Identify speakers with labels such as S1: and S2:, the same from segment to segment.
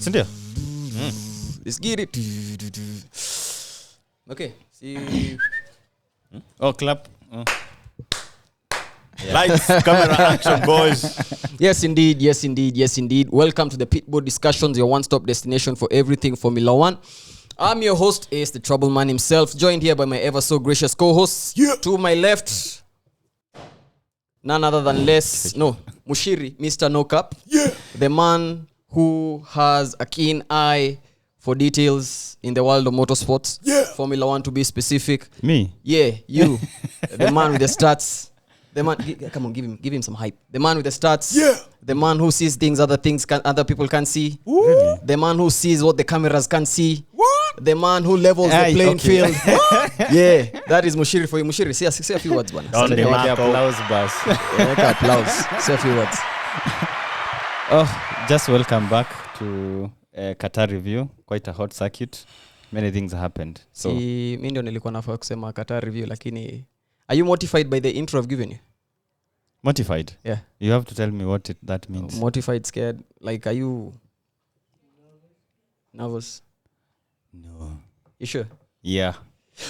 S1: Sindio?
S2: Let's get it. Okay. See.
S1: Oh, clap. Oh.
S3: Yeah. Lights, camera, action, boys.
S2: Yes, indeed. Yes, indeed. Yes, indeed. Welcome to the Pitboard Discussions, your one-stop destination for everything Formula One. I'm your host, Ace, the trouble man himself, joined here by my ever so gracious co-hosts.
S3: Yeah.
S2: To my left, none other than Muchiri, Mr. No Cap.
S3: Yeah.
S2: The man who has a keen eye for details in the world of motorsports.
S3: Yeah.
S2: Formula One to be specific.
S1: Me?
S2: Yeah, you. The man with the stats. The man, come on, give him some hype. The man with the stats.
S3: Yeah.
S2: The man who sees things other people can't see.
S1: Really?
S2: The man who sees what the cameras can't see.
S3: What?
S2: The man who levels the playing field. Yeah, that is Muchiri for you. Muchiri, say a few words, man.
S3: Down the
S1: The
S3: mark.
S1: applause bus.
S2: Applause. Say a few words.
S1: Oh, just welcome back to Qatar review. Quite a hot circuit. Many things happened. So,
S2: Mimi ndio nilikuwa nafaa kusema Qatar review, lakini are you motivated by the intro I've given you?
S1: motified.
S2: Yeah.
S1: You have to tell me what that means.
S2: Motivated, scared. Like, are you nervous?
S1: No.
S2: You sure?
S1: Yeah.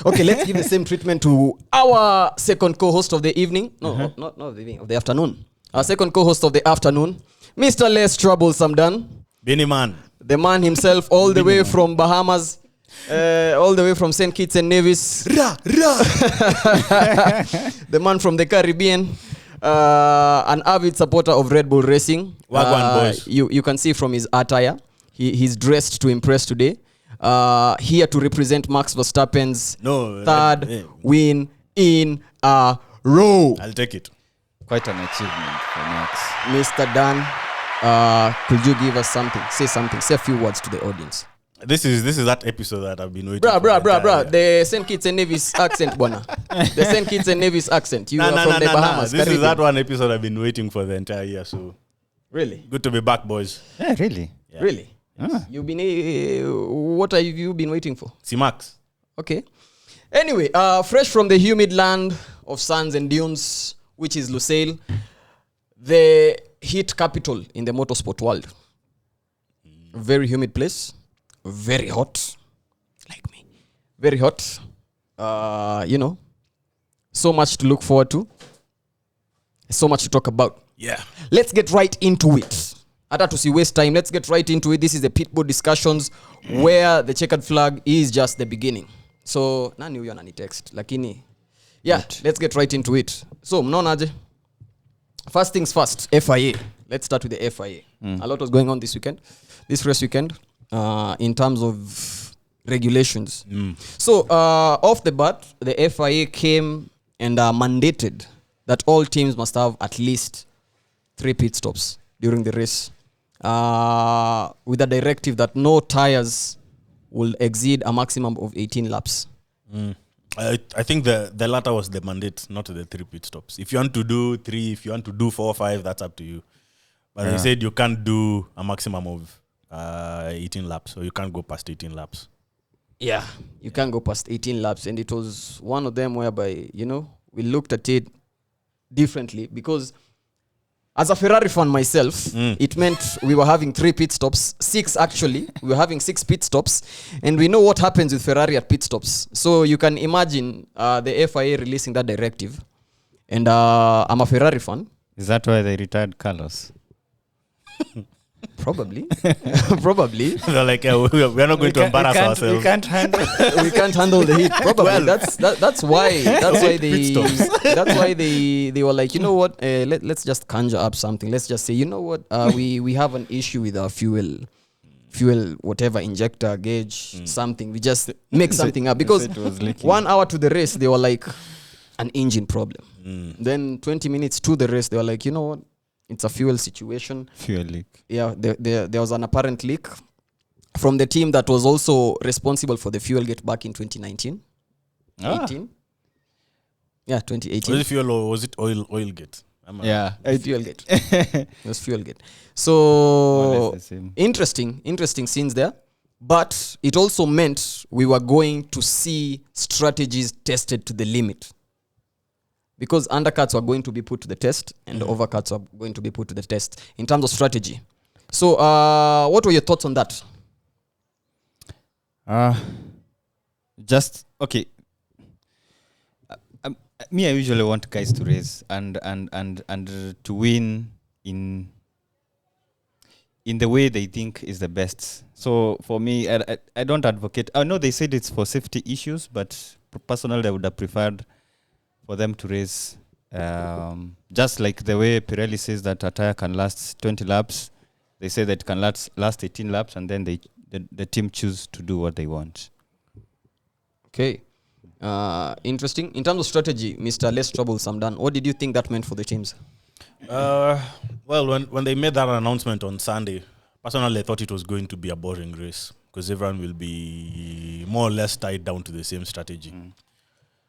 S2: Okay, let's give the same treatment to our second co-host of the evening. No, not of the evening, of the afternoon. Our second co-host of the afternoon, Mr. Less Troublesome Dan.
S3: Benny man.
S2: The man himself, all the way from Bahamas, all the way from St. Kitts and Nevis. The man from the Caribbean, an avid supporter of Red Bull Racing.
S3: Wagwan boys.
S2: You can see from his attire, he's dressed to impress today. Here to represent Max Verstappen's third win in a row.
S3: I'll take it.
S1: Quite an achievement for Max.
S2: Mr. Dan, could you give us something? Say a few words to the audience.
S3: This is that episode that I've been waiting for.
S2: Bruh. The St. Kitts and Nevis accent, bona. The St. Kitts and Nevis accent. You are from the Bahamas.
S3: This
S2: Caribbean.
S3: is that one episode I've been waiting for the entire year. So
S2: Really?
S3: good to be back, boys.
S1: Yeah, really?
S3: Yeah.
S2: Really?
S1: Ah.
S2: You've been what have you been waiting for?
S3: See Max.
S2: Okay. Anyway, fresh from the humid land of sands and dunes, which is Lusail, the heat capital in the motorsport world. Very humid place. Very hot. Like me. Very hot. So much to look forward to. So much to talk about.
S3: Yeah.
S2: Let's get right into it. Ata to see waste time. Let's get right into it. This is the Pitboard Discussions where the checkered flag is just the beginning. So, nani huyo anani text. Lakini, yeah, let's get right into it. So, mnaonaje? First things first, FIA. Let's start with the FIA. A lot was going on this race weekend, in terms of regulations. So, off the bat, the FIA came and mandated that all teams must have at least 3 pit stops during the race, with a directive that no tires will exceed a maximum of 18 laps.
S3: I think the latter was the mandate, not the 3 pit stops. If you want to do 3, if you want to do 4 or 5, that's up to you. But they said you can't do a maximum of 18 laps, so you can't go past 18 laps.
S2: Yeah, you can't go past 18 laps. And it was one of them whereby, we looked at it differently because as a Ferrari fan myself, it meant we were having 3 pit stops, 6 actually. We were having 6 pit stops. And we know what happens with Ferrari at pit stops. So you can imagine the FIA releasing that directive. And I'm a Ferrari fan.
S1: Is that why they retired Carlos?
S2: Probably. Probably.
S3: They're like, we're not going to embarrass ourselves.
S1: We can't
S2: handle the heat. Probably. That's why they were like, you know what? Let's just conjure up something. Let's just say, you know what? We have an issue with our fuel whatever injector gauge something. We just make something up because 1 hour to the race they were like an engine problem. Then 20 minutes to the race they were like, you know what? It's a fuel situation.
S1: Fuel leak.
S2: Yeah, there was an apparent leak from the team that was also responsible for the fuel gate back in 2019. 18. Yeah, 2018.
S3: Was it fuel or was it oil gate?
S1: Yeah.
S2: Fuel gate. It was fuel gate. So, interesting scenes there. But it also meant we were going to see strategies tested to the limit. Because undercuts were going to be put to the test and overcuts are going to be put to the test in terms of strategy. So, what were your thoughts on that?
S1: Just okay. Me, I usually want guys to race and to win in the way they think is the best. So for me, I don't advocate. I know they said it's for safety issues, but personally, I would have preferred for them to race. Just like the way Pirelli says that a tire can last 20 laps, they say that it can last 18 laps, and then the team choose to do what they want.
S2: Okay. Interesting. In terms of strategy, Mr. Less Troublesome Dan, what did you think that meant for the teams?
S3: Well, when they made that announcement on Sunday, personally, I thought it was going to be a boring race because everyone will be more or less tied down to the same strategy.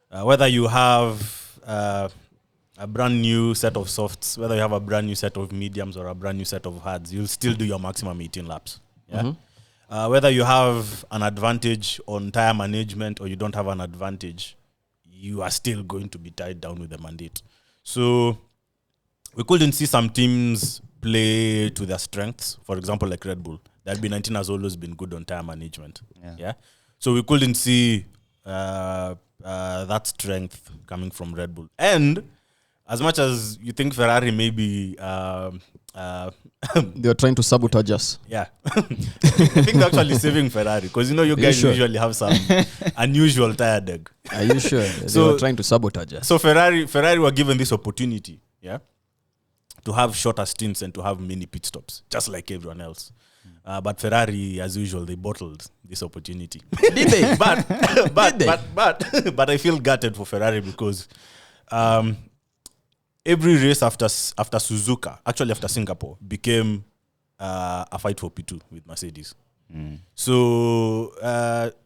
S3: Whether you have a brand new set of softs, whether you have a brand new set of mediums or a brand new set of hards, you'll still do your maximum 18 laps. Yeah. Whether you have an advantage on tire management or you don't have an advantage, you are still going to be tied down with the mandate. So we couldn't see some teams play to their strengths. For example, like Red Bull. The RB19 has always been good on tire management. Yeah. So we couldn't see that strength coming from Red Bull. And as much as you think Ferrari maybe
S2: They were trying to sabotage us.
S3: yeah. I think they're actually saving Ferrari because you guys usually have some unusual tire deck.
S2: Are you sure? They were trying to sabotage us.
S3: So Ferrari were given this opportunity, to have shorter stints and to have many pit stops, just like everyone else. But Ferrari, as usual, they bottled this opportunity.
S2: Did they?
S3: But I feel gutted for Ferrari because every race after Suzuka, actually after Singapore, became a fight for P2 with Mercedes. So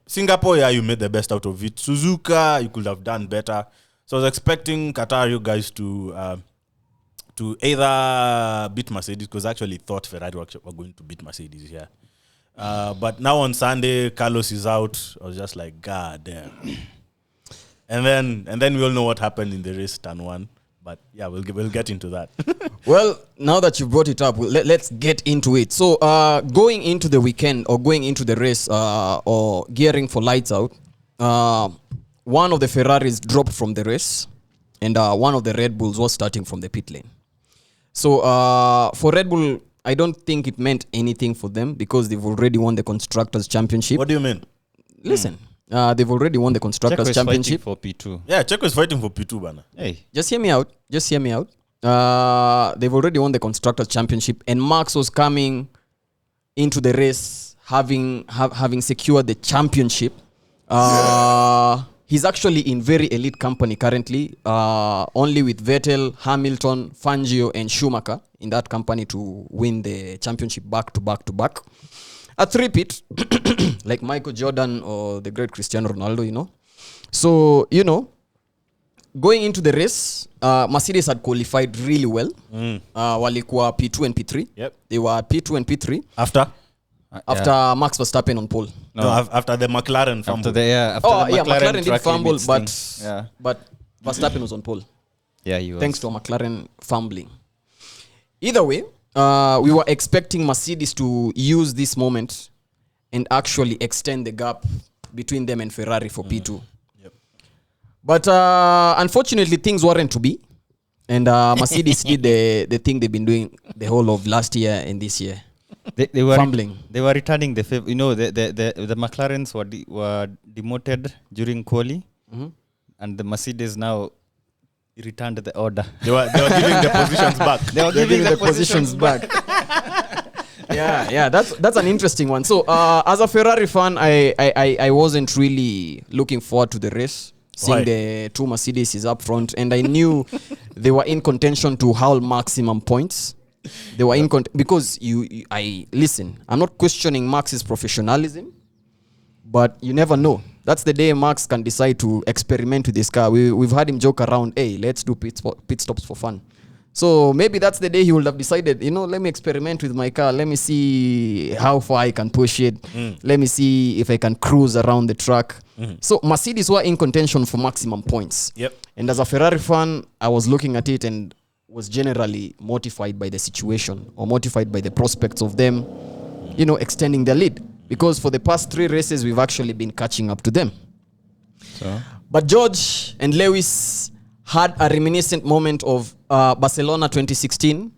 S3: Singapore, you made the best out of it. Suzuka, you could have done better. So I was expecting Qatar, you guys to either beat Mercedes, because I actually thought Ferrari were going to beat Mercedes here. But now on Sunday, Carlos is out. I was just like, God damn. And then we all know what happened in the race, turn one. But yeah, we'll get into that.
S2: Well, now that you brought it up, let's get into it. So going into the weekend or going into the race or gearing for lights out, one of the Ferraris dropped from the race and one of the Red Bulls was starting from the pit lane. So for Red Bull, I don't think it meant anything for them because they've already won the Constructors' Championship.
S3: What do you mean?
S2: Listen, they've already won the Constructors' Championship.
S1: For P2.
S3: Yeah, Checo is fighting for P2, Bana.
S1: Hey.
S2: Just hear me out. They've already won the Constructors' Championship, and Max was coming into the race having secured the championship. He's actually in very elite company currently, only with Vettel, Hamilton, Fangio, and Schumacher in that company to win the championship back to back. A three-pit, like Michael Jordan or the great Cristiano Ronaldo, So, going into the race, Mercedes had qualified really well. Walikuwa P2 and P3.
S3: Yep.
S2: They were P2 and P3.
S3: After
S2: Max Verstappen on pole.
S3: No, after the McLaren fumble.
S2: McLaren did fumble, but
S1: yeah.
S2: but Verstappen was on pole.
S1: Yeah, he was.
S2: Thanks to McLaren fumbling. Either way, we were expecting Mercedes to use this moment and actually extend the gap between them and Ferrari for P2.
S3: Yep.
S2: But unfortunately, things weren't to be. And Mercedes did the thing they've been doing the whole of last year and this year.
S1: They were
S2: fumbling.
S1: They were returning the favor. The McLarens were demoted during quali, and the Mercedes now returned the order.
S3: They were giving the positions back.
S1: They were giving the positions back.
S2: Yeah, that's an interesting one. So as a Ferrari fan, I wasn't really looking forward to the race. Seeing the two Mercedes is up front, and I knew they were in contention to haul maximum points. They were in because listen, I'm not questioning Max's professionalism, but you never know. That's the day Max can decide to experiment with this car. We've had him joke around, hey, let's do pit stops for fun. So maybe that's the day he would have decided, let me experiment with my car. Let me see how far I can push it. Let me see if I can cruise around the track. So Mercedes were in contention for maximum points.
S3: Yep.
S2: And as a Ferrari fan, I was looking at it and was generally mortified by the situation or mortified by the prospects of them, extending their lead. Because for the past 3 races, we've actually been catching up to them.
S1: So,
S2: But George and Lewis had a reminiscent moment of Barcelona 2016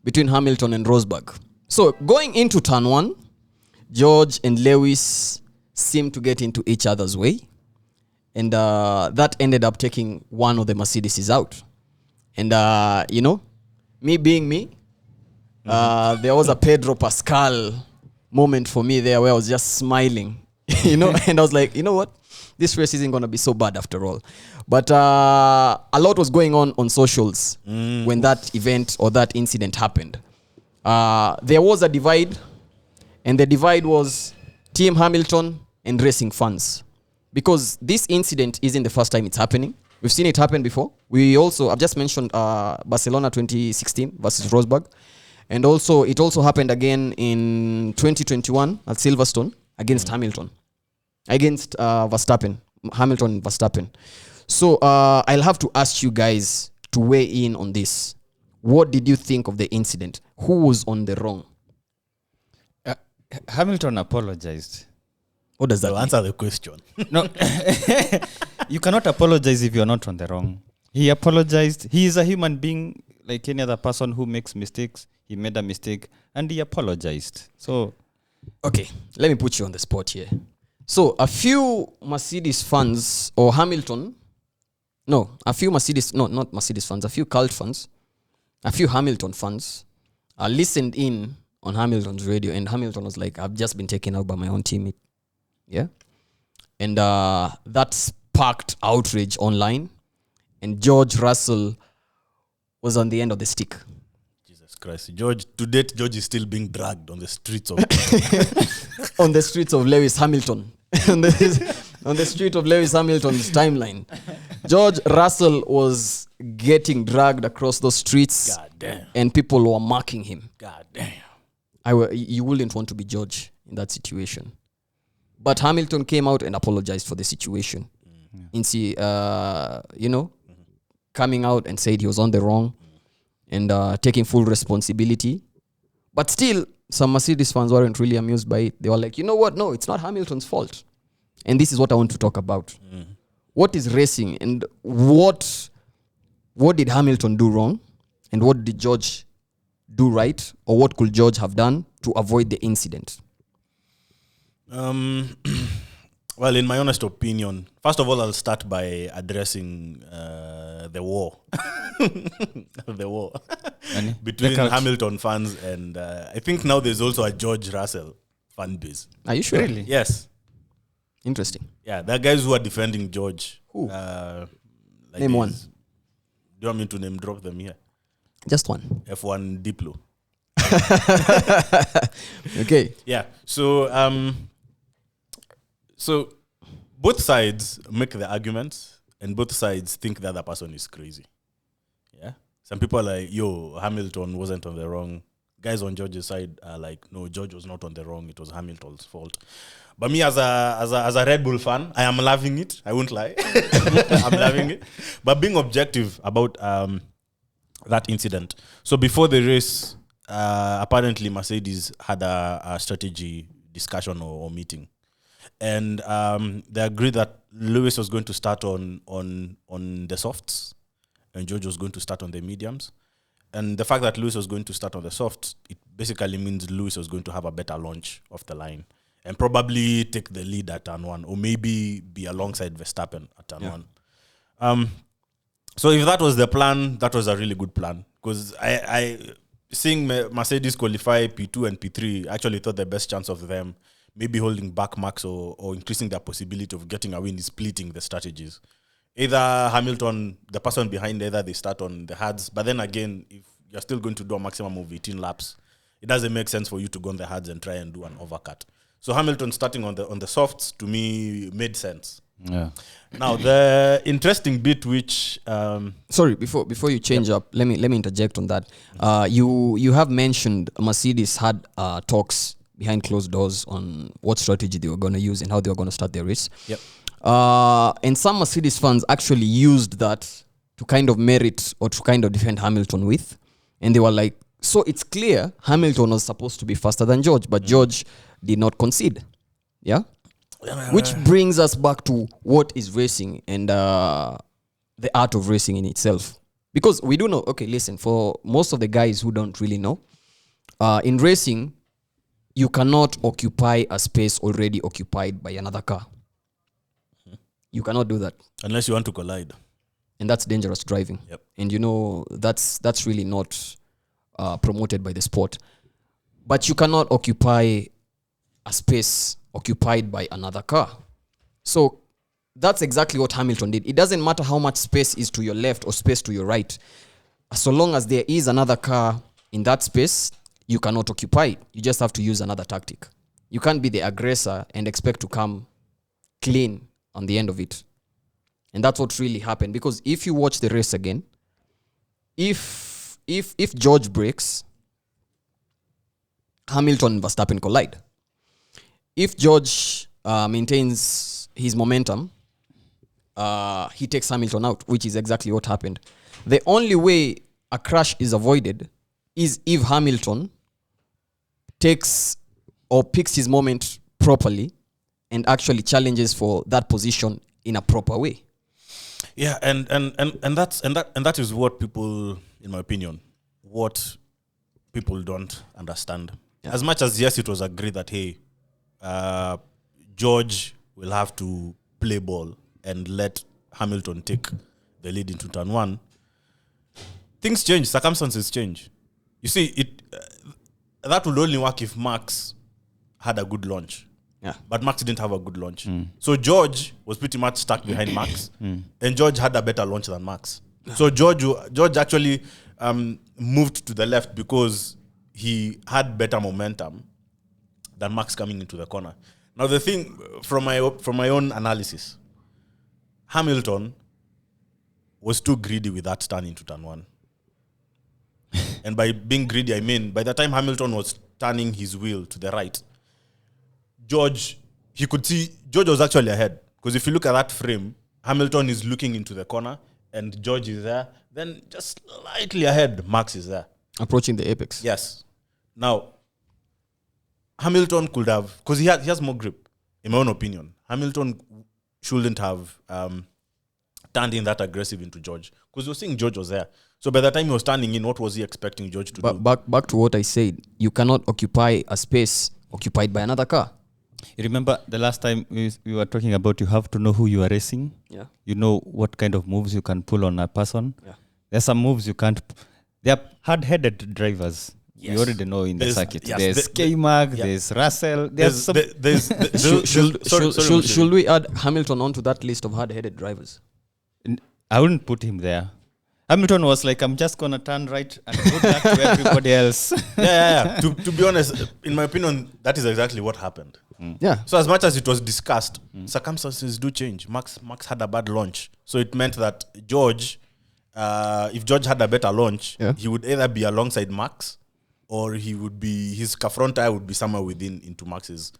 S2: between Hamilton and Rosberg. So going into turn 1, George and Lewis seemed to get into each other's way. And that ended up taking one of the Mercedes out. And, me being me, there was a Pedro Pascal moment for me there where I was just smiling, and I was like, you know what? This race isn't going to be so bad after all. But a lot was going on socials when that event or that incident happened. There was a divide, and the divide was Team Hamilton and racing fans. Because this incident isn't the first time it's happening. We've seen it happen before. I've just mentioned Barcelona 2016 versus Rosberg. And also, it also happened again in 2021 at Silverstone against Hamilton. Against Verstappen. Hamilton and Verstappen. So, I'll have to ask you guys to weigh in on this. What did you think of the incident? Who was on the wrong?
S1: Hamilton apologized.
S2: What does that mean?
S3: Answer the question.
S1: No, you cannot apologize if you're not on the wrong. He apologized. He is a human being like any other person who makes mistakes. He made a mistake and he apologized. So,
S2: okay, let me put you on the spot here. So, a few Mercedes fans or Hamilton, a few cult fans, a few Hamilton fans listened in on Hamilton's radio, and Hamilton was like, I've just been taken out by my own teammate. Yeah. And that sparked outrage online, and George Russell was on the end of the stick.
S3: Jesus Christ. To date, George is still being dragged on the streets of
S2: on the streets of Lewis Hamilton. on the street of Lewis Hamilton's timeline. George Russell was getting dragged across those streets.
S3: God damn.
S2: And people were marking him.
S3: God damn.
S2: You wouldn't want to be George in that situation. But Hamilton came out and apologized for the situation. Coming out and said he was on the wrong and taking full responsibility. But still, some Mercedes fans weren't really amused by it. They were like, you know what? No, it's not Hamilton's fault. And this is what I want to talk about. What is racing, and what did Hamilton do wrong, and what did George do right, or what could George have done to avoid the incident?
S3: Well, in my honest opinion, first of all, I'll start by addressing the war. The war between Hamilton fans and I think now there's also a George Russell fan base.
S2: Are you sure?
S1: Really?
S3: Yes.
S2: Interesting.
S3: Yeah, there are guys who are defending George.
S2: Who?
S3: Like
S2: Name one.
S3: Do you want me to name drop them here?
S2: Just one.
S3: F1 Diplo.
S2: Okay.
S3: Yeah. So both sides make the arguments, and both sides think the other person is crazy. Yeah. Some people are like, yo, Hamilton wasn't on the wrong. Guys on George's side are like, no, George was not on the wrong. It was Hamilton's fault. But me as a Red Bull fan, I am loving it. I won't lie. I'm loving it. But being objective about that incident. So before the race, apparently Mercedes had a strategy discussion or meeting. And they agreed that Lewis was going to start on the softs and George was going to start on the mediums. And the fact that Lewis was going to start on the softs, it basically means Lewis was going to have a better launch of the line and probably take the lead at turn 1 or maybe be alongside Verstappen at turn 1. So if that was the plan, that was a really good plan. Because I seeing Mercedes qualify P2 and P3, I actually thought the best chance of them maybe holding back Max or increasing their possibility of getting a win is splitting the strategies. Either Hamilton, the person behind, either they start on the hards. But then again, if you're still going to do a maximum of 18 laps, it doesn't make sense for you to go on the hards and try and do an overcut. So Hamilton starting on the softs, to me, made sense.
S1: Yeah.
S3: Now, the interesting bit which...
S2: Sorry, before you change up, let me interject on that. You have mentioned Mercedes had talks behind closed doors on what strategy they were going to use and how they were going to start their race.
S3: Yep.
S2: And some Mercedes fans actually used that to kind of merit or to kind of defend Hamilton with. And they were like, so it's clear Hamilton was supposed to be faster than George, but George did not concede. Yeah? Which brings us back to what is racing and the art of racing in itself. Because we do know, okay, listen, for most of the guys who don't really know, in racing, you cannot occupy a space already occupied by another car. You cannot do that.
S3: Unless you want to collide.
S2: And that's dangerous driving.
S3: Yep.
S2: And you know, that's really not promoted by the sport. But you cannot occupy a space occupied by another car. So that's exactly what Hamilton did. It doesn't matter how much space is to your left or space to your right. So long as there is another car in that space, you cannot occupy it. You just have to use another tactic. You can't be the aggressor and expect to come clean on the end of it. And that's what really happened. Because if you watch the race again, if George breaks, Hamilton and Verstappen collide. If George maintains his momentum, he takes Hamilton out, which is exactly what happened. The only way a crash is avoided is if Hamilton takes or picks his moment properly and actually challenges for that position in a proper way.
S3: Yeah, and that is what people, in my opinion, what people don't understand. Yeah. As much as yes, it was agreed that hey, George will have to play ball and let Hamilton take the lead into turn one. Things change, circumstances change. You see, that would only work if Max had a good launch.
S2: Yeah.
S3: But Max didn't have a good launch. So George was pretty much stuck behind Max. And George had a better launch than Max. So George actually moved to the left because he had better momentum than Max coming into the corner. Now the thing, from my own analysis, Hamilton was too greedy with that turn into turn one. And by being greedy, I mean, by the time Hamilton was turning his wheel to the right, George was actually ahead. Because if you look at that frame, Hamilton is looking into the corner and George is there. Then just slightly ahead, Max is there.
S2: Approaching the apex.
S3: Yes. Now, Hamilton could have, because he has more grip, in my own opinion. Hamilton shouldn't have turned in that aggressive into George. Because you're seeing George was there. So by the time he was turning in, what was he expecting George to do?
S2: Back to what I said. You cannot occupy a space occupied by another car.
S1: You remember the last time we were talking about you have to know who you are racing?
S2: Yeah.
S1: You know what kind of moves you can pull on a person?
S2: Yeah.
S1: There's some moves you can't. They are hard-headed drivers.
S3: Yes.
S1: You already know in the circuit.
S3: Yes,
S1: there's K-Mag, there's Russell.
S2: Should we add Hamilton onto that list of hard-headed drivers?
S1: I wouldn't put him there. Hamilton was like, I'm just going to turn right and go back to everybody else.
S3: Yeah. To be honest, in my opinion, that is exactly what happened.
S2: Yeah.
S3: So as much as it was discussed, circumstances do change. Max had a bad launch. So it meant that George, if George had a better launch, he would either be alongside Max or his front tire would be somewhere into Max's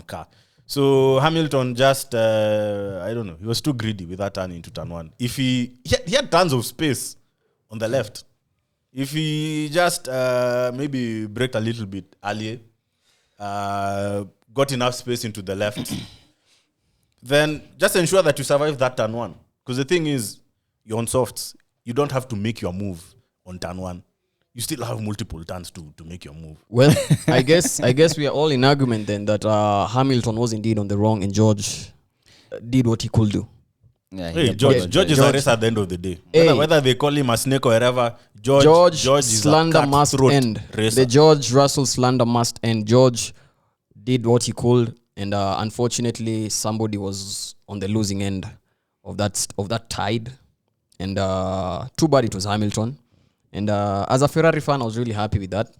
S3: car. So Hamilton just, I don't know, he was too greedy with that turn into turn one. If he had tons of space on the left. If he just maybe braked a little bit earlier, got enough space into the left, then just ensure that you survive that turn one. Because the thing is, you're on softs. You don't have to make your move on turn one. You still have multiple turns to make your move.
S2: Well, I guess we are all in agreement then that Hamilton was indeed on the wrong and George did what he could do.
S1: Yeah,
S3: hey, George is a racer at the end of the day. Whether they call him a snake or whatever, George is
S2: slander
S3: a
S2: must end.
S3: Racer.
S2: The George Russell slander must end. George did what he could, and unfortunately, somebody was on the losing end of that tide. And too bad it was Hamilton. And as a Ferrari fan, I was really happy with that.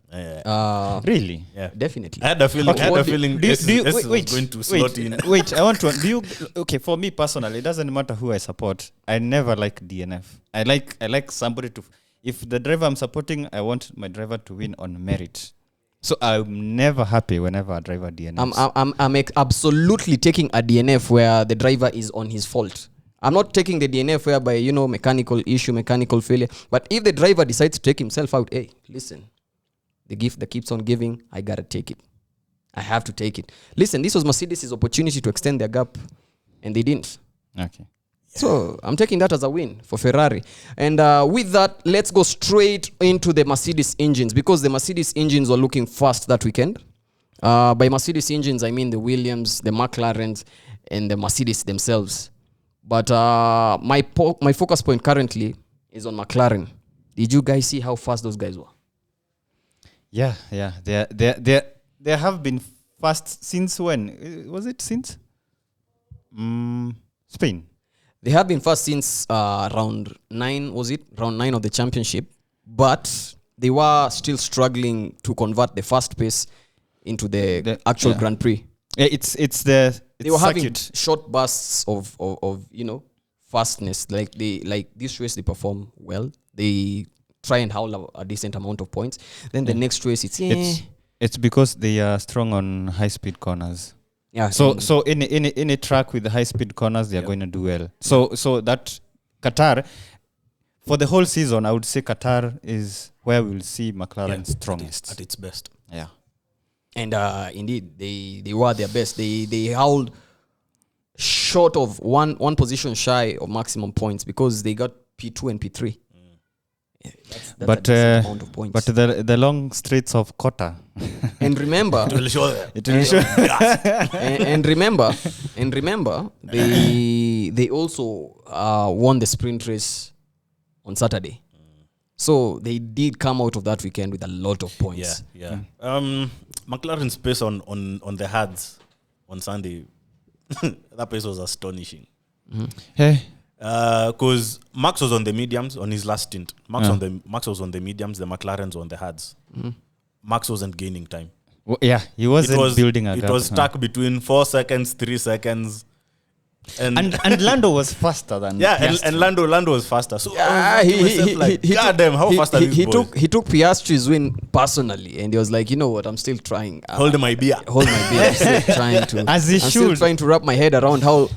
S1: Really?
S3: Yeah.
S2: Definitely.
S3: I had a feeling this was going to slot in.
S1: Wait, I want to. Okay, for me personally, it doesn't matter who I support. I never like DNF. I like somebody to. If the driver I'm supporting, I want my driver to win on merit. So I'm never happy whenever a driver DNFs.
S2: I'm absolutely taking a DNF where the driver is on his fault. I'm not taking the DNF whereby, mechanical issue, mechanical failure. But if the driver decides to take himself out, hey, listen, the gift that keeps on giving, I got to take it. I have to take it. Listen, this was Mercedes' opportunity to extend their gap, and they didn't.
S1: Okay.
S2: So I'm taking that as a win for Ferrari. And with that, let's go straight into the Mercedes engines, because the Mercedes engines were looking fast that weekend. By Mercedes engines, I mean the Williams, the McLarens, and the Mercedes themselves. But my focus point currently is on McLaren. Did you guys see how fast those guys were?
S1: Yeah. They have been fast since when? Was it since? Spain.
S2: They have been fast since round 9, was it? Round 9 of the championship. But they were still struggling to convert the fast pace into the actual Grand Prix.
S1: Yeah, they
S2: were having short bursts of fastness. Like this race they perform well. They try and haul a decent amount of points. Then the next race
S1: it's because they are strong on high speed corners.
S2: Yeah.
S1: So in a track with high speed corners, they are going to do well. So that Qatar, for the whole season, I would say Qatar is where we'll see McLaren strongest
S3: at its best.
S1: Yeah.
S2: And indeed, they were their best. They held short of one position shy of maximum points because they got P2 and P3. Yeah, that's a decent amount of points.
S1: But the long straights of Qatar.
S2: And remember,
S3: It will show them.
S2: and remember, they also won the sprint race on Saturday. So they did come out of that weekend with a lot of points.
S3: Yeah. McLaren's pace on the hards on Sunday, that pace was astonishing.
S1: Hey.
S3: Because Max was on the mediums on his last stint. Max was on the mediums, the McLaren's on the hards. Max wasn't gaining time.
S1: Well, yeah, he wasn't building a gap.
S3: It was stuck between 4 seconds, 3 seconds. And
S1: Lando was faster than Piastri.
S3: and Lando was faster. So
S2: he
S3: goddamn, how fast are these boys?
S2: He took Piastri's win personally, and he was like, you know what, I'm still trying.
S3: Hold my beer.
S2: I'm still trying to.
S1: As he
S2: I'm still
S1: should.
S2: trying to wrap my head around how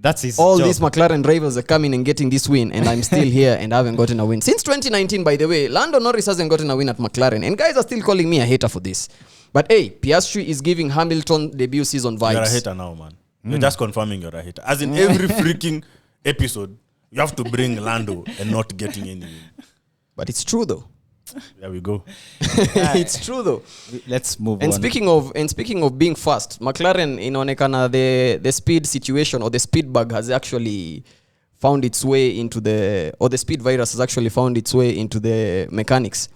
S1: That's his
S2: all
S1: job.
S2: these McLaren drivers are coming and getting this win, and I'm still here and I haven't gotten a win since 2019. By the way, Lando Norris hasn't gotten a win at McLaren, and guys are still calling me a hater for this. But hey, Piastri is giving Hamilton debut season vibes.
S3: You're a hater now, man. You're just confirming you're a hater. As in every freaking episode, you have to bring Lando and not getting any win.
S2: But it's true though.
S3: There we go.
S2: It's true though.
S1: Let's move
S2: And
S1: on.
S2: speaking of being fast, McLaren inaonekana the speed situation or the speed bug has actually found its way into the speed virus has actually found its way into the mechanics.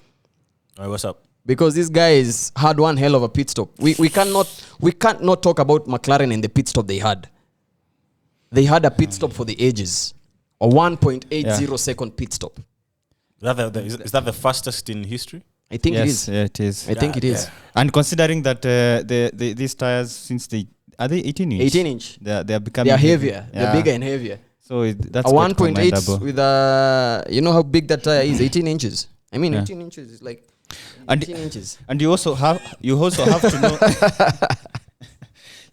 S3: All right, what's up?
S2: Because these guys had one hell of a pit stop. We can't not talk about McLaren and the pit stop they had. They had a pit stop for the ages. A 1.80 second pit stop.
S3: Is that the fastest in history?
S2: I think it is.
S1: Yeah, it is.
S2: I think it is.
S1: And considering that these tires, since are they 18 inch?
S2: 18 inch.
S1: They are becoming.
S2: They are heavier.
S1: Yeah.
S2: They're bigger and heavier.
S1: So that's
S2: A
S1: quite
S2: 1.8
S1: commendable.
S2: with you know how big that tire is? 18 inches. I mean,
S1: Yeah.
S2: 18 inches is like
S1: And
S2: 18 inches.
S1: And you also have to know.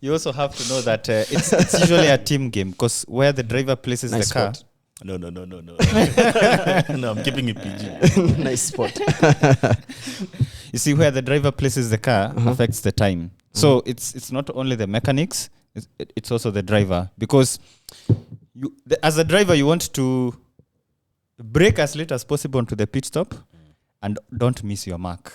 S1: You also have to know that it's usually a team game, because where the driver places
S2: Nice
S1: the car.
S2: spot.
S3: No. No, I'm keeping it PG.
S2: Nice spot.
S1: You see, where the driver places the car affects the time. So it's not only the mechanics, it's also the driver, because as a driver you want to brake as late as possible onto the pit stop and don't miss your mark.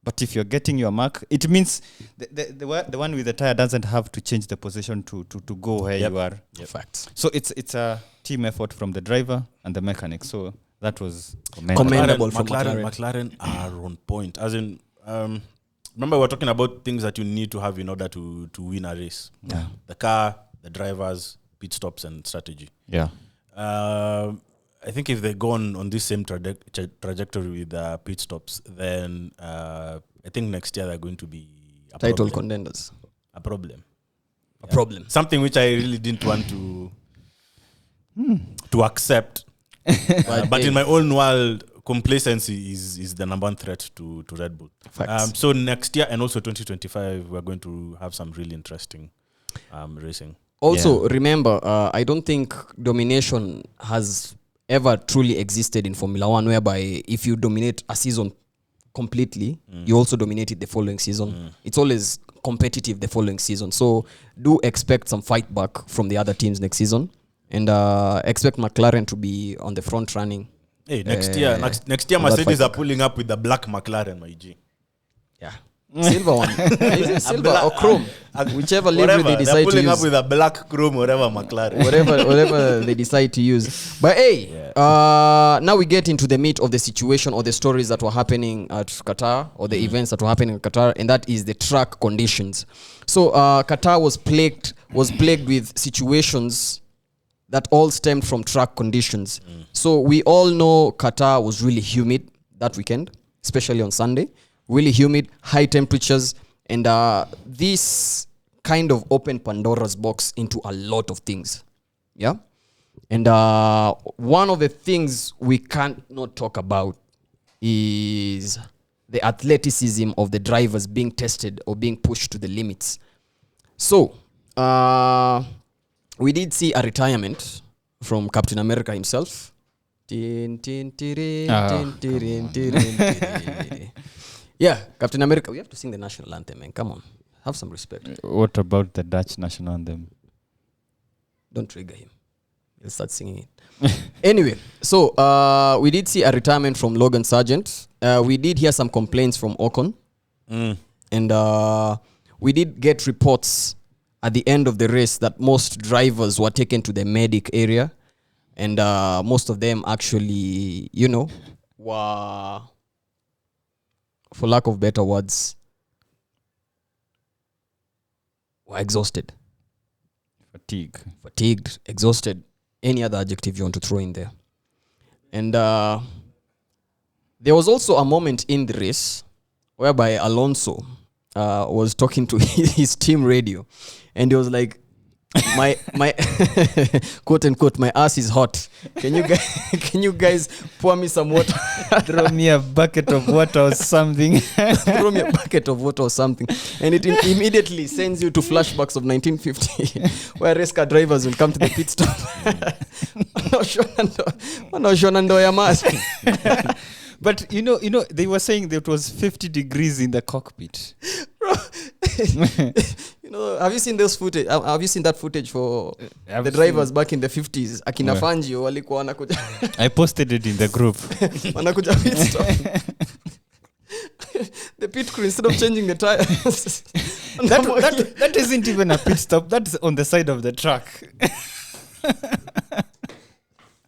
S1: But if you're getting your mark, it means the one with the tire doesn't have to change the position to go where you are.
S2: Facts.
S1: So it's a team effort from the driver and the mechanic. So that was commendable.
S2: Commendable for McLaren.
S3: McLaren are on point. As in, remember we're talking about things that you need to have in order to win a race.
S1: Yeah.
S3: The car, the drivers, pit stops, and strategy.
S1: Yeah.
S3: I think if they go on this same trajectory with pit stops, then I think next year they're going to be a
S2: Title
S3: problem.
S2: contenders.
S3: A problem.
S2: A problem.
S3: Something which I really didn't want to accept. But in my own world, complacency is the number one threat to Red Bull.
S2: Facts.
S3: So next year and also 2025, we're going to have some really interesting racing.
S2: Also, remember, I don't think domination has ever truly existed in Formula One, whereby if you dominate a season completely, you also dominate it the following season. It's always competitive the following season. So do expect some fight back from the other teams next season, and expect McLaren to be on the front running.
S3: Hey, next year Mercedes are pulling up with the black McLaren, my G.
S2: Yeah. Silver one. Is it silver or chrome? Whichever livery they decide to use. They're pulling
S3: up with a black chrome, whatever McLaren.
S2: whatever they decide to use. But hey, now we get into the meat of the situation or the stories that were happening at Qatar, or the events that were happening in Qatar, and that is the track conditions. So Qatar was plagued with situations that all stemmed from track conditions. So we all know Qatar was really humid that weekend, especially on Sunday. Really humid, high temperatures, and this kind of opened Pandora's box into a lot of things. Yeah? And one of the things we can't not talk about is the athleticism of the drivers being tested or being pushed to the limits. So, we did see a retirement from Captain America himself. Yeah, Captain America. We have to sing the national anthem, man. Come on. Have some respect.
S1: What about the Dutch national anthem?
S2: Don't trigger him. He'll start singing it. Anyway, so we did see a retirement from Logan Sargent. We did hear some complaints from Ocon. And we did get reports at the end of the race that most drivers were taken to the medic area. And most of them actually, were, for lack of better words, were exhausted. Fatigued, exhausted, any other adjective you want to throw in there. And there was also a moment in the race whereby Alonso was talking to his team radio, and he was like, my quote unquote, my ass is hot. Can you guys pour me some water?
S1: Throw me a bucket of water or something.
S2: Throw me a bucket of water or something. And it immediately sends you to flashbacks of 1950, where race car drivers will come to the pit stop.
S1: But they were saying that it was 50 degrees in the cockpit.
S2: Bro, have you seen those footage? Have you seen that footage for the drivers back in the 50s? Akina Fangio walikuwa wanakuja.
S1: I posted it in the group.
S2: Wanakuja pit stop. The pit crew, instead of changing the tires.
S1: that isn't even a pit stop. That's on the side of the track.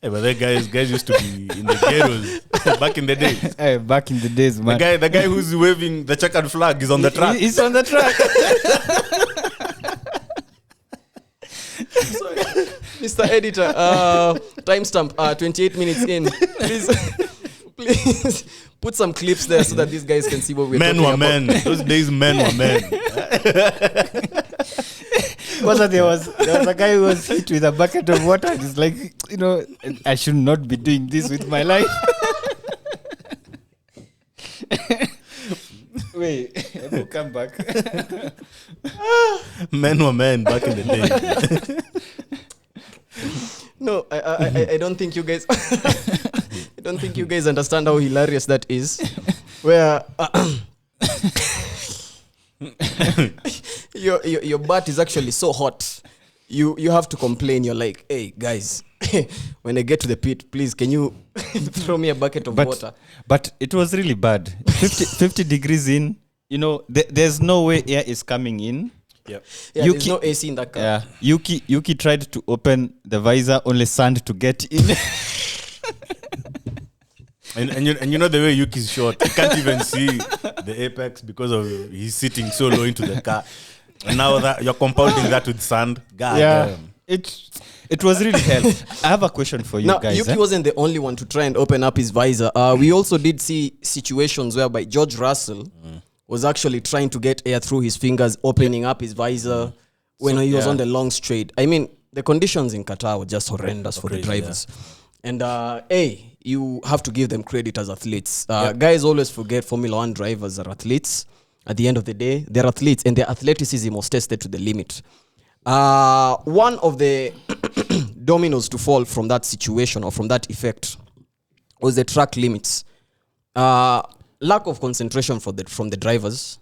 S3: Hey, but that guys used to be in the ghettos back in the days.
S1: Hey, back in the days, man.
S3: The guy who's waving the checkered flag is on the track.
S1: He's on the track.
S2: Sorry. Mr. Editor, timestamp 28 minutes in. Please put some clips there so that these guys can see what we're talking about.
S3: Men were men. Those days men were men.
S1: Because there was a guy who was hit with a bucket of water, and he's like, I should not be doing this with my life. Wait, we'll come back.
S3: Men were men back in the day.
S2: No, I don't think you guys I don't think you guys understand how hilarious that is. Where your butt is actually so hot, you have to complain. You're like, hey guys, when I get to the pit, please can you throw me a bucket of water? But
S1: it was really bad. 50 degrees in, there's no way air is coming in.
S2: Yep. Yeah, there's no AC in that car.
S1: Yeah, Yuki tried to open the visor, only sand to get in.
S3: And the way Yuki's short, you can't even see the apex because of he's sitting so low into the car. And now that you're compounding that with sand, God damn.
S1: It was really hell. I have a question for you guys.
S2: Yuki wasn't the only one to try and open up his visor. We also did see situations whereby George Russell was actually trying to get air through his fingers, opening up his visor when he was on the long straight. I mean, the conditions in Qatar were just horrendous for the drivers. Yeah. And you have to give them credit as athletes. Guys always forget Formula One drivers are athletes. At the end of the day, they're athletes, and their athleticism was tested to the limit. One of the dominoes to fall from that situation or from that effect was the track limits. Lack of concentration from the drivers.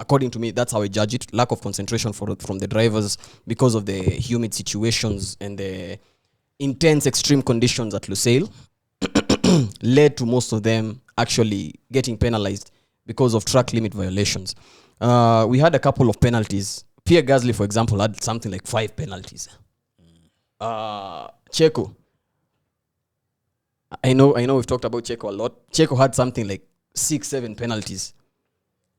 S2: According to me, that's how I judge it. Lack of concentration from the drivers because of the humid situations and the intense extreme conditions at Lusail led to most of them actually getting penalized because of track limit violations. We had a couple of penalties. Pierre Gasly, for example, had something like 5 penalties. Checo. I know we've talked about Checo a lot. Checo had something like 6-7 penalties.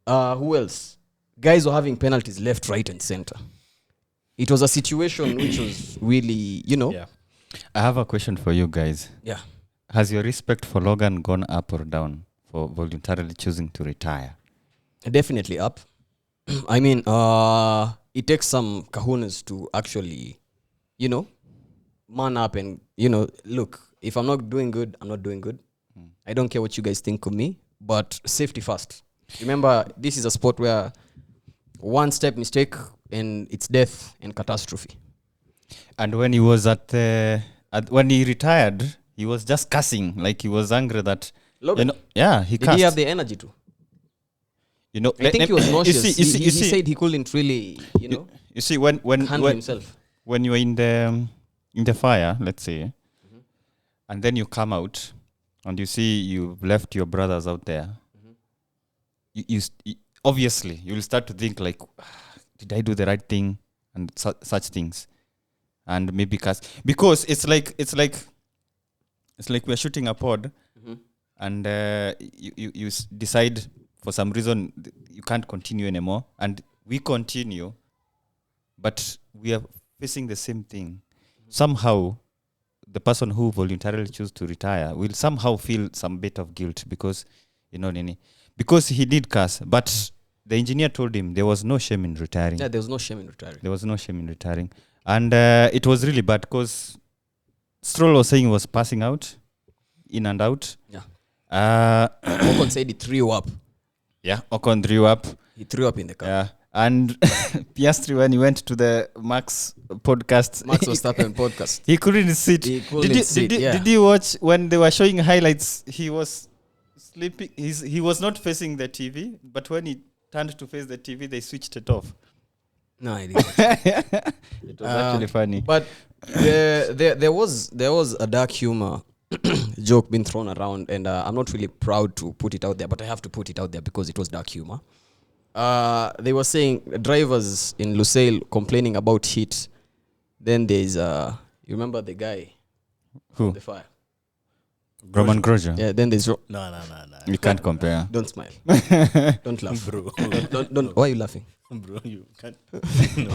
S2: Who else? Guys were having penalties left, right, and center. It was a situation which was really,
S1: Yeah. I have a question for you guys.
S2: Yeah.
S1: Has your respect for Logan gone up or down for voluntarily choosing to retire?
S2: Definitely up. I mean, it takes some kahunas to actually, man up and, look, if I'm not doing good, I'm not doing good. I don't care what you guys think of me, but safety first. Remember, this is a sport where one step mistake and it's death and catastrophe.
S1: And when he was when he retired, he was just cussing, like he was angry that
S2: Logan,
S1: he
S2: did
S1: cussed.
S2: he have the energy to? I think he was nauseous. He said he couldn't really,
S1: You see, when
S2: handle himself.
S1: When you're in the fire, let's say, and then you come out and you see you've left your brothers out there, you obviously you'll start to think like, did I do the right thing and such things, and maybe because it's like we're shooting a pod, and you decide for some reason you can't continue anymore, and we continue, but we are facing the same thing. Somehow, the person who voluntarily choose to retire will somehow feel some bit of guilt because, because he did curse, but the engineer told him there was no shame in retiring.
S2: Yeah, there was no shame in retiring.
S1: There was no shame in retiring. And it was really bad because Stroll was saying he was passing out, in and out.
S2: Yeah.
S1: Ocon
S2: said he threw up.
S1: Yeah, Ocon threw up.
S2: He threw up in the car.
S1: Yeah. And Piastri, when he went to the Max podcast,
S2: Max Verstappen podcast,
S1: he couldn't sit. Did you watch when they were showing highlights? He was sleeping. He was not facing the TV, but when he turned to face the TV, they switched it off.
S2: No, I didn't.
S1: It was actually funny.
S2: But there was a dark humor joke being thrown around, and I'm not really proud to put it out there, but I have to put it out there because it was dark humor. They were saying drivers in Lusail complaining about heat. Then there's you remember the guy
S1: who
S2: the fire,
S1: Roman Grosjean.
S2: Yeah. Then there's
S3: No.
S1: You can't compare.
S2: Don't smile. Don't laugh,
S3: Bro.
S2: Don't. Why are you laughing?
S3: Bro, you can't. No.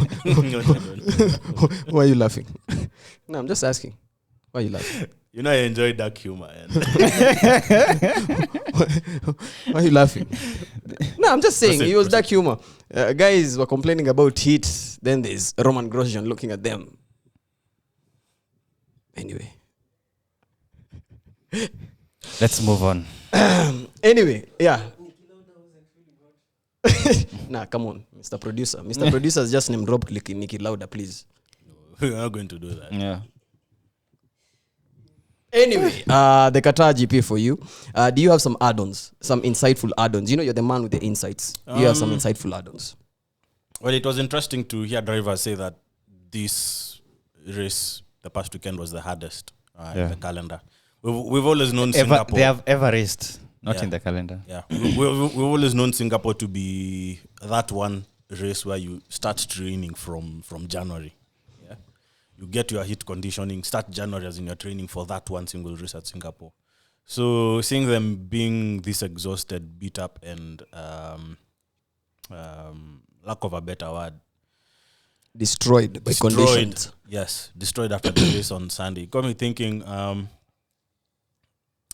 S2: Why are you laughing? No, I'm just asking. Why are you laughing?
S3: I enjoy dark humor.
S2: Why are you laughing? No, I'm just saying, it was dark humor. Guys were complaining about heat. Then there's Roman Grosjean looking at them. Anyway.
S1: Let's move on.
S2: Anyway, yeah. Nah, come on, Mr. Producer. Mr. Producer has just name dropped Niki Lauda, please.
S3: We're not going to do that.
S1: Yeah.
S2: Anyway, the Qatar GP for you. Do you have some add-ons, some insightful add-ons? You're the man with the insights. Do you have some insightful add-ons?
S3: Well, it was interesting to hear drivers say that this race, the past weekend, was the hardest in the calendar. We've always known Singapore.
S1: They have ever raced, not in the calendar.
S3: Yeah, we've always known Singapore to be that one race where you start training from January. Yeah, you get your heat conditioning, start January as in your training for that one single race at Singapore. So seeing them being this exhausted, beat up, and lack of a better word,
S2: destroyed by conditions.
S3: Yes, destroyed after the race on Sunday. Got me thinking.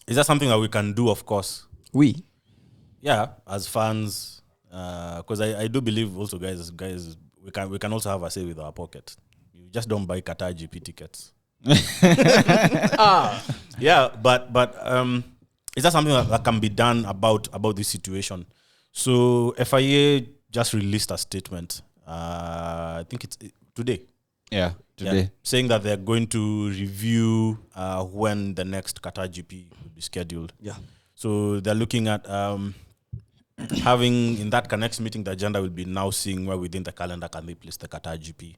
S3: Is that something that we can do? Of course. Yeah, as fans, because I do believe also, guys, we can also have a say with our pocket. You just don't buy Qatar GP tickets. Yeah, but is that something that can be done about this situation? So FIA just released a statement I think it's today.
S1: Yeah, today.
S3: Yeah, saying that they're going to review when the next Qatar GP will be scheduled.
S2: Yeah.
S3: So they're looking at having in that next meeting, the agenda will be now seeing where within the calendar can they place the Qatar GP.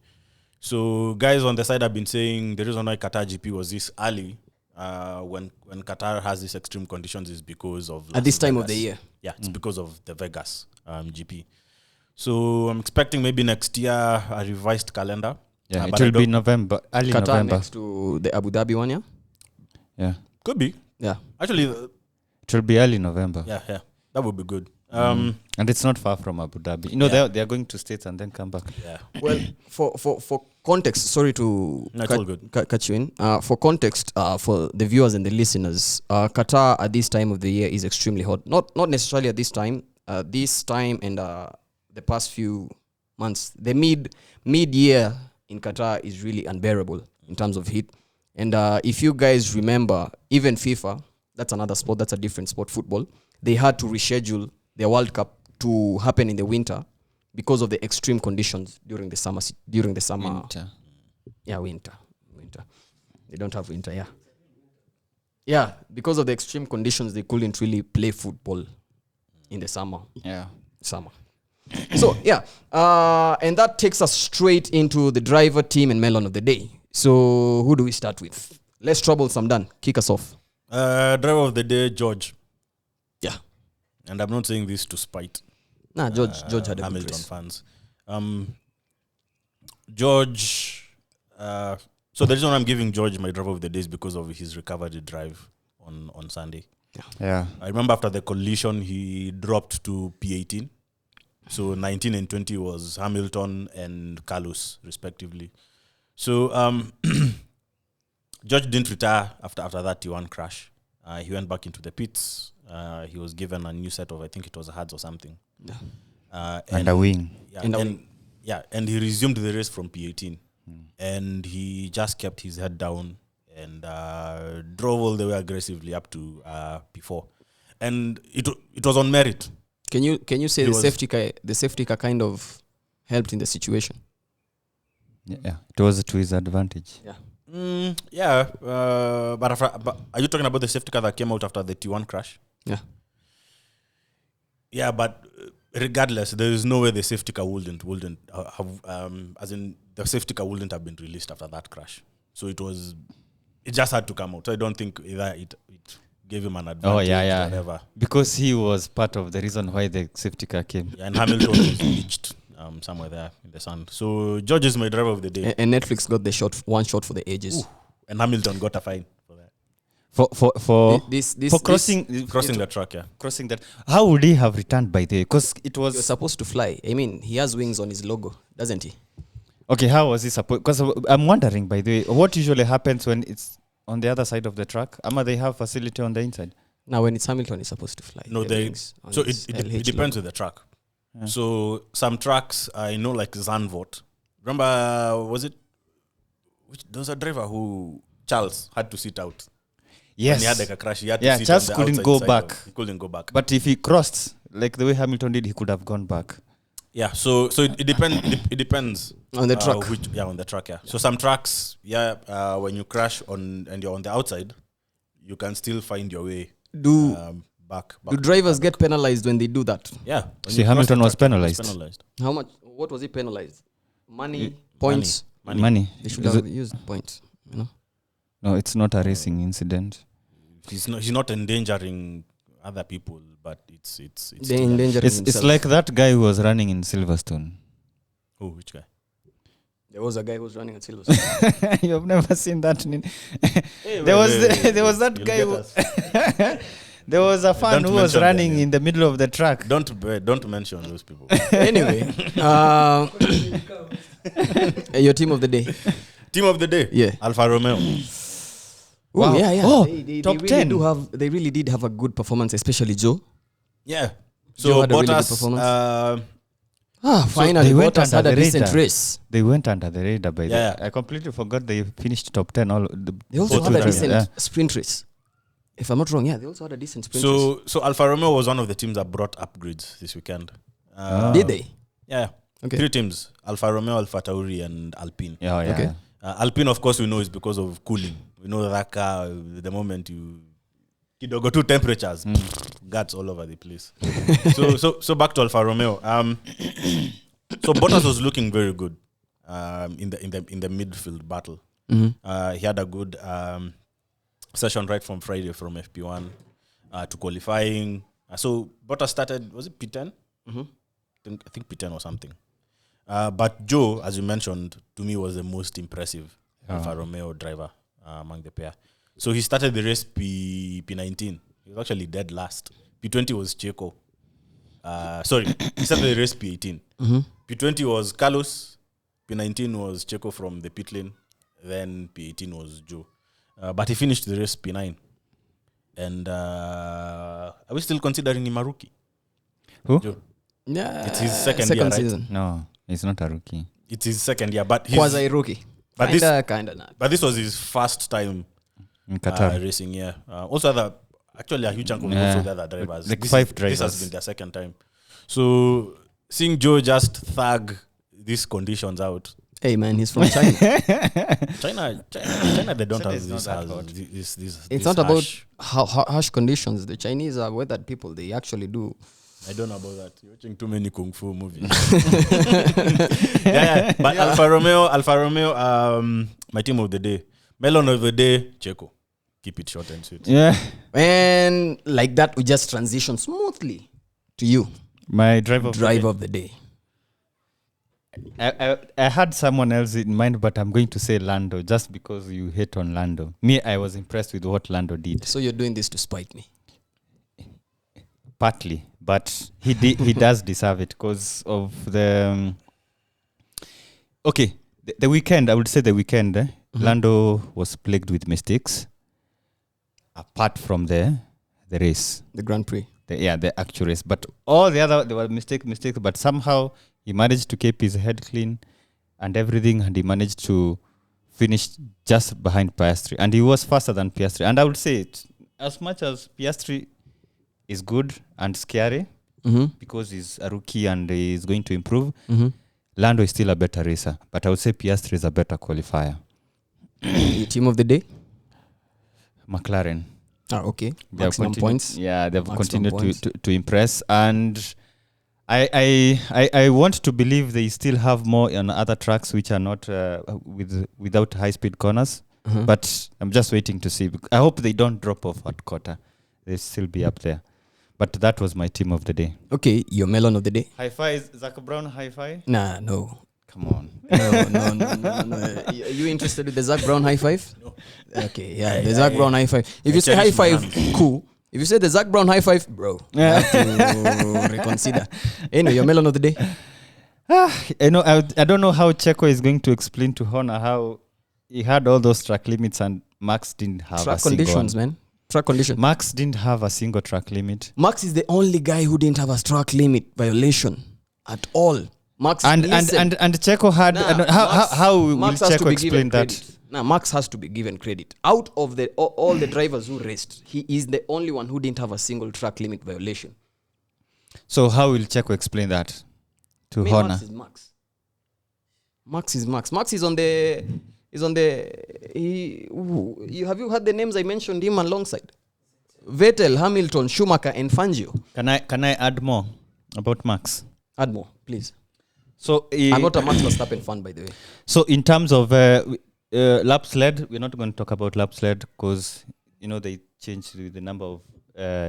S3: So guys on the side have been saying the reason why Qatar GP was this early when Qatar has these extreme conditions is because of
S2: At this time
S3: Vegas.
S2: of the year.
S3: Yeah, it's because of the Vegas GP. So I'm expecting maybe next year a revised calendar.
S1: Yeah,
S3: but
S1: it will be November, early
S2: Qatar
S1: November.
S2: next to the Abu Dhabi one, yeah?
S1: Yeah,
S3: Could be.
S2: Yeah.
S3: Actually,
S1: it will be early November.
S3: yeah, that would be good.
S1: And it's not far from Abu Dhabi. You know, they are going to States and then come back.
S3: Yeah.
S2: Well, for context, sorry to
S3: No, it's all good.
S2: cut you in. For context, for the viewers and the listeners, Qatar at this time of the year is extremely hot. Not necessarily at this time. This time and the past few months, the mid year in Qatar is really unbearable in terms of heat. And if you guys remember, even FIFA, that's another sport, that's a different sport, football, they had to reschedule their World Cup to happen in the winter because of the extreme conditions during the summer.
S1: Winter.
S2: Yeah, winter. They don't have winter, yeah. Yeah, because of the extreme conditions, they couldn't really play football in the summer. Summer. So, yeah. And that takes us straight into the driver, team, and melon of the day. So, who do we start with? Let's troublesome Dan. Kick us off.
S3: Driver of the day, George.
S2: Yeah.
S3: And I'm not saying this to spite
S2: Nah, George had a good
S3: Hamilton
S2: race.
S3: fans. George. So the reason I'm giving George my driver of the day is because of his recovery drive on Sunday.
S1: Yeah.
S3: I remember after the collision, he dropped to P18. So 19 and 20 was Hamilton and Carlos, respectively. So George didn't retire after that T1 crash. He went back into the pits. He was given a new set of, I think it was HUDs or something.
S2: Yeah.
S1: And a wing.
S3: Yeah, and he resumed the race from P18. And he just kept his head down and drove all the way aggressively up to P4. And it was on merit.
S2: Can you say the safety car kind of helped in the situation?
S1: Yeah, it was to his advantage.
S2: Yeah.
S3: But are you talking about the safety car that came out after the T1 crash?
S2: Yeah.
S3: Yeah, but regardless, there is no way the safety car wouldn't have, as in the safety car wouldn't have been released after that crash. So it just had to come out. So I don't think either it gave him an advantage. Or whatever.
S1: Because he was part of the reason why the safety car came.
S3: Yeah, and Hamilton was pitched somewhere there in the sand. So George is my driver of the day.
S2: And Netflix got the one shot for the ages.
S3: Ooh, and Hamilton got a fine for that.
S1: For crossing
S3: the track, yeah.
S1: Crossing that. How would he have returned by the way? Because it was
S2: You're supposed to fly. I mean, he has wings on his logo, doesn't he?
S1: Okay, how was he supposed? Because I'm wondering, by the way, what usually happens when it's on the other side of the track? They have facility on the inside.
S2: Now, when it's Hamilton, he's supposed to fly.
S3: No, it depends on the track. Yeah. So some tracks, like Zandvoort. Remember, there was a driver Charles had to sit out.
S1: Yes.
S3: When he had like a crash, he had to sit
S1: Charles
S3: on the
S1: couldn't go
S3: outside
S1: back.
S3: he couldn't go back.
S1: But if he crossed, like the way Hamilton did, he could have gone back.
S3: Yeah, so it depends. It depends
S2: on the track.
S3: On the track. Yeah. So some tracks, when you crash and you're on the outside, you can still find your way back.
S2: Do drivers get penalized when they do that?
S3: Yeah.
S1: See, Hamilton was penalized.
S2: How much? What was he penalized? Money, points,
S1: money.
S2: They should have used points.
S1: No, it's not a racing incident.
S3: He's not endangering other people, but it's
S1: It's like that guy who was running in Silverstone.
S3: Oh, which guy?
S2: There was a guy who was running at Silverstone.
S1: You've never seen that. There was that guy. There was a fan who was running in the middle of the track.
S3: Don't mention those people.
S2: Anyway, your team of the day.
S3: Team of the day.
S2: Yeah.
S3: Alfa Romeo.
S2: Wow. Yeah.
S1: Oh,
S2: they
S1: top
S2: really
S1: 10.
S2: They really did have a good performance, especially Joe.
S3: Yeah.
S2: Joe
S3: So
S2: had a really good
S3: Bottas.
S2: performance. Finally,
S1: they went
S2: Bottas had
S1: under
S2: a
S1: the
S2: decent
S1: radar.
S2: race.
S1: They went under the radar by
S3: Yeah.
S1: I completely forgot they finished top 10.
S2: They also
S3: Both
S2: had
S3: of
S2: a
S3: them,
S2: decent sprint race. If I'm not wrong, they also had a decent sprint race.
S3: So Alfa Romeo was one of the teams that brought upgrades this weekend.
S2: Did they?
S3: Yeah.
S2: Okay.
S3: 3 teams: Alfa Romeo, Alfa Tauri, and Alpine.
S1: Yeah, yeah.
S2: Okay.
S3: Alpine, of course, we know is because of cooling. We know that car, the moment you go to temperatures, guts all over the place. so back to Alfa Romeo. So Bottas was looking very good in the midfield battle.
S2: Mm-hmm.
S3: He had a good session right from Friday from FP1 to qualifying. So Bottas started, was it P10?
S2: Mm-hmm.
S3: I think P10 or something. But Joe, as you mentioned, to me was the most impressive Alfa Romeo driver among the pair. So he started the race P19. He was actually dead last. P20 was Checo. He started the race P18.
S2: Mm-hmm.
S3: P20 was Carlos. P19 was Checo from the pit lane. Then P18 was Joe. But he finished the race P9. And are we still considering him a rookie?
S1: Who?
S3: Joe.
S2: Yeah.
S3: It's his second year, right?
S2: season.
S1: No, he's not a rookie.
S3: It's his second year, but
S2: Quasi rookie.
S3: But
S2: Kinda not.
S3: But this was his first time
S1: In Qatar.
S3: racing. Yeah. Also, actually a huge chunk of also the other drivers.
S1: Like
S3: This
S1: 5
S3: This
S1: drivers.
S3: has been their second time. So seeing Joe just thug these conditions out.
S2: Hey man, he's from China.
S3: China, they don't
S1: China
S3: have
S1: is not
S3: this.
S1: that hot.
S2: It's not about harsh conditions. The Chinese are weathered people. They actually do.
S3: I don't know about that. You're watching too many kung fu movies. yeah. But Alfa Romeo, my team of the day. Melon of the day, Checo. Keep it short and sweet.
S1: Yeah.
S2: And like that, we just transition smoothly to you,
S1: My driver
S2: of the day.
S1: I had someone else in mind, but I'm going to say Lando just because you hate on Lando. Me, I was impressed with what Lando did.
S2: So you're doing this to spite me.
S1: Partly, but he does deserve it because of the the weekend. I would say the weekend. Lando was plagued with mistakes. Apart from the race,
S2: The Grand Prix.
S1: the actual race, but all the other there were mistakes. But somehow he managed to keep his head clean and everything, and he managed to finish just behind Piastri, and he was faster than Piastri. And I would say it, as much as Piastri is good and scary because he's a rookie and he's going to improve, Lando is still a better racer, but I would say Piastri is a better qualifier.
S2: Your team of the day?
S1: McLaren.
S2: Okay.
S1: They have
S2: Maximum
S1: continued-
S2: points.
S1: Yeah, they've
S2: Maximum
S1: continued
S2: points.
S1: to impress, and I want to believe they still have more on other tracks which are not without high speed corners. But I'm just waiting to see. I hope they don't drop off at Qatar. They'll still be up there. But that was my team of the day.
S2: Okay, your melon of the day?
S1: Hi-fi is Zach Brown. Hi-fi.
S2: Nah, no.
S1: Come on.
S2: No. You interested with the Zach Brown high five? No. Okay, yeah, the Zach Brown high five. If you say high five, cool. If you say the Zach Brown high five, bro, you have to reconsider. Anyway, your melon of the day?
S1: I don't know how Checo is going to explain to Honor how he had all those track limits and Max didn't have
S2: Track
S1: a single
S2: conditions,
S1: one.
S2: man. Track conditions.
S1: Max didn't have a single track limit.
S2: Max is the only guy who didn't have a track limit violation at all. Max
S1: And Checo had how will
S2: Max has to
S1: Checo
S2: be
S1: explain
S2: given
S1: that?
S2: credit. Now Max has to be given credit. Out of all the drivers who raced, he is the only one who didn't have a single track limit violation.
S1: So how will Checo explain that to Honor?
S2: Max is Max. Max is Max. Max is on the have you heard the names I mentioned him alongside? Vettel, Hamilton, Schumacher, and Fangio.
S1: Can I add more about Max?
S2: Add more, please.
S1: So
S2: I'm not a Max Verstappen fan, by the way.
S1: So in terms of lap sled, we're not going to talk about lap sled because they changed the number of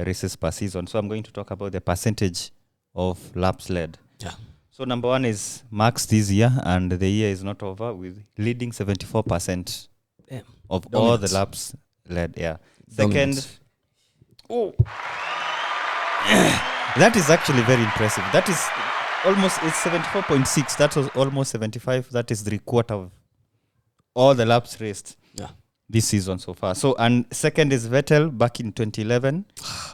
S1: races per season. So I'm going to talk about the percentage of lap sled.
S2: Yeah.
S1: So number 1 is Max this year, and the year is not over with leading 74% of all the laps led. Yeah. Second, that is actually very impressive. That is it's 74.6. That was almost 75. That is 3/4 of all the laps raced this season so far. So, and second is Vettel back in 2011.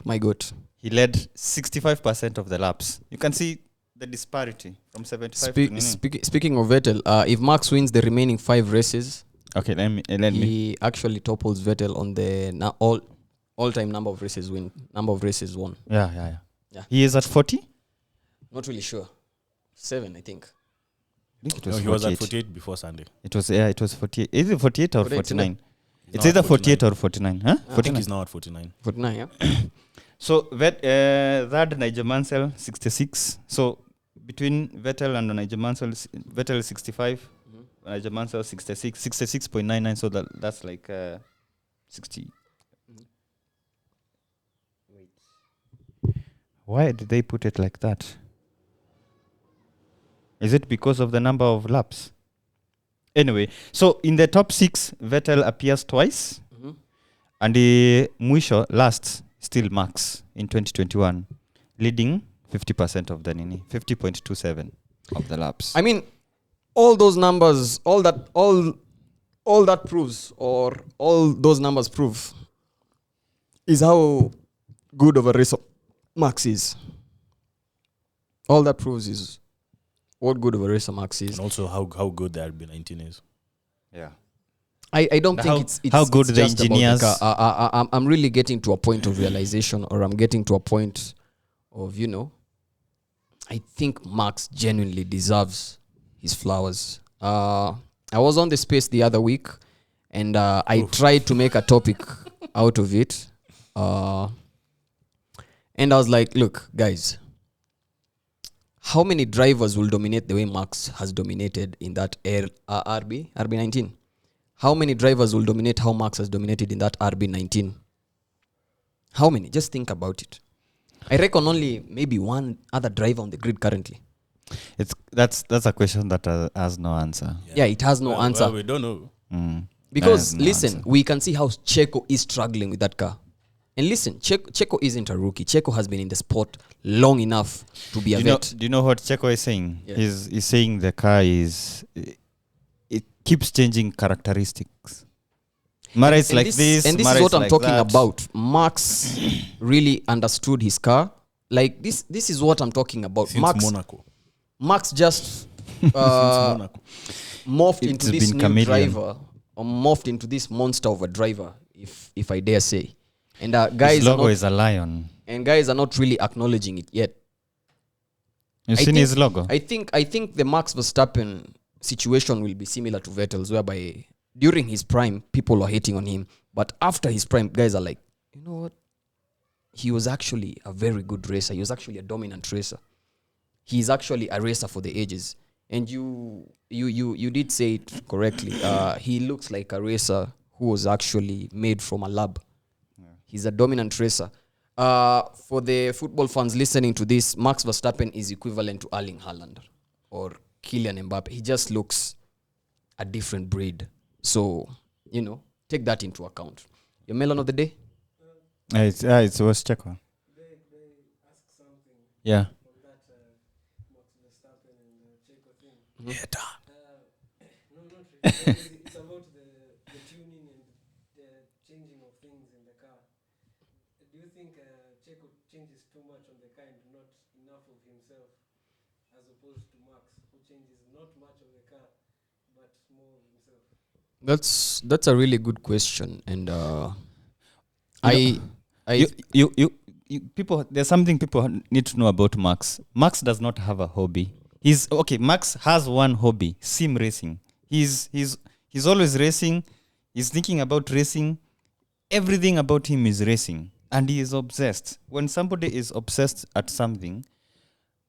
S2: My God.
S1: He led 65% of the laps. You can see the disparity from 75 to
S2: Speaking of Vettel, if Max wins the remaining 5 races,
S1: okay, let me.
S2: He actually topples Vettel on the all-time number of races won.
S1: Yeah. He is at 40?
S2: Not really sure. 7, I think.
S1: I think it
S3: No,
S1: was
S3: he was at
S1: 48.
S3: 48 before Sunday.
S1: It was 48. Is it 48 or 49?
S3: He's
S1: It's
S3: now
S1: either
S3: at
S1: 48 or 49. Huh?
S3: I think
S1: 49.
S3: he's now at 49.
S2: 49, yeah.
S1: So that Nigel Mansell 66. So between Vettel and Nigel Mansell, Vettel is 65, Nigel Mansell 66, 66.99. So that's like 60. Wait. Why did they put it like that? Is it because of the number of laps? Anyway, so in the top 6, Vettel appears twice, and the Mwisho last still Max in 2021, leading 50% of the 50.27 of the laps.
S2: I mean, all those numbers, all that proves, or all those numbers prove, is how good of a racer Max is. All that proves is what good of a racer Max is.
S3: And also how good the RB19 is.
S1: Yeah.
S2: I don't
S1: How-
S2: think it's
S1: how good
S2: it's
S1: the
S2: just about
S1: engineers-
S2: car. I'm really getting to a point of realization, or I'm getting to a point of, I think Max genuinely deserves his flowers. I was on the space the other week, and I tried to make a topic out of it. And I was like, look, guys, how many drivers will dominate the way Max has dominated in that RB19? How many drivers will dominate how Max has dominated in that RB19? How many? Just think about it. I reckon only maybe one other driver on the grid currently.
S1: That's a question that has no answer.
S2: Yeah, it has no answer.
S3: Well, we don't know.
S2: Because,
S1: That has no
S2: listen,
S1: answer.
S2: we can see how Checo is struggling with that car. And listen, Checo isn't a rookie. Checo has been in the sport long enough to be a vet.
S1: Do you know what Checo is saying?
S2: Yeah.
S1: He's saying the car it keeps changing characteristics. Mara is like this.
S2: And this
S1: Mara
S2: is what I'm
S1: like
S2: talking
S1: that.
S2: about. Max really understood his car. Like, this is what I'm talking about.
S3: Since
S2: Max
S3: Monaco.
S2: just
S3: Since Monaco.
S2: morphed
S1: It's
S2: into this
S1: been
S2: new
S1: chameleon.
S2: driver, or morphed into this monster of a driver, if I dare say. And
S1: His
S2: guys are
S1: logo
S2: not,
S1: is a lion.
S2: and guys are not really acknowledging it yet.
S1: You've
S2: I
S1: seen
S2: think-
S1: his logo?
S2: I think the Max Verstappen situation will be similar to Vettel's, whereby during his prime, people are hating on him, but after his prime, guys are like, you know what? He was actually a very good racer. He was actually a dominant racer. He's actually a racer for the ages. And you did say it correctly. He looks like a racer who was actually made from a lab. He's a dominant racer. For the football fans listening to this, Max Verstappen is equivalent to Erling Haaland or Kylian Mbappe. He just looks a different breed. So, take that into account. Your melon of the day?
S1: It was Checo.
S4: They ask something
S1: Yeah.
S4: on that Max Verstappen and the Checo thing. No, not really. It's about the tuning and the changing of things in the car. Do you think Checo changes too much on the car and not enough of himself, as opposed to Max, who changes not much of the car but more of himself?
S2: That's a really good question, and
S1: People, there's something people need to know about Max. Max does not have a hobby. Max has one hobby: sim racing. He's always racing. He's thinking about racing. Everything about him is racing, and he is obsessed. When somebody is obsessed at something,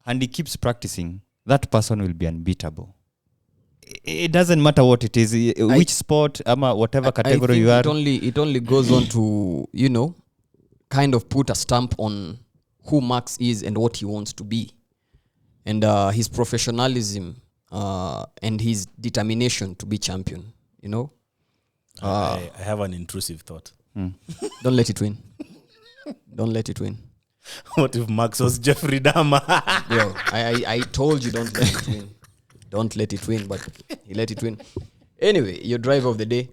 S1: and he keeps practicing, that person will be unbeatable. It doesn't matter what it is, which sport, whatever category you are.
S2: It only goes on to kind of put a stamp on who Max is and what he wants to be, and his professionalism and his determination to be champion.
S3: I have an intrusive thought.
S2: Don't let it win. Don't let it win.
S3: What if Max was Jeffrey Dahmer?
S2: Yo, I told you don't let it win. Don't let it win, but he let it win. Anyway, your driver of the day.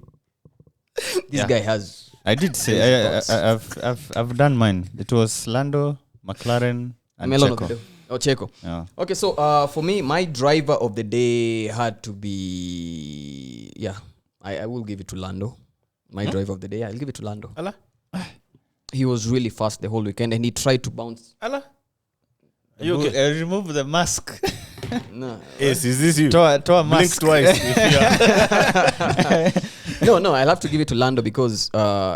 S2: This guy has.
S1: I did say I've done mine. It was Lando, McLaren, and
S2: melon of
S1: Checo.
S2: the day. Oh, Checo.
S1: Yeah.
S2: Okay, so for me, my driver of the day had to be I will give it to Lando. My driver of the day, I'll give it to Lando.
S3: Allah.
S2: He was really fast the whole weekend, and he tried to bounce.
S3: Allah. Are you okay?
S1: Remove the mask.
S2: No.
S3: Ace, is this you?
S1: Toa
S3: Blink
S1: mask.
S3: twice. If you are.
S2: No, I'll have to give it to Lando because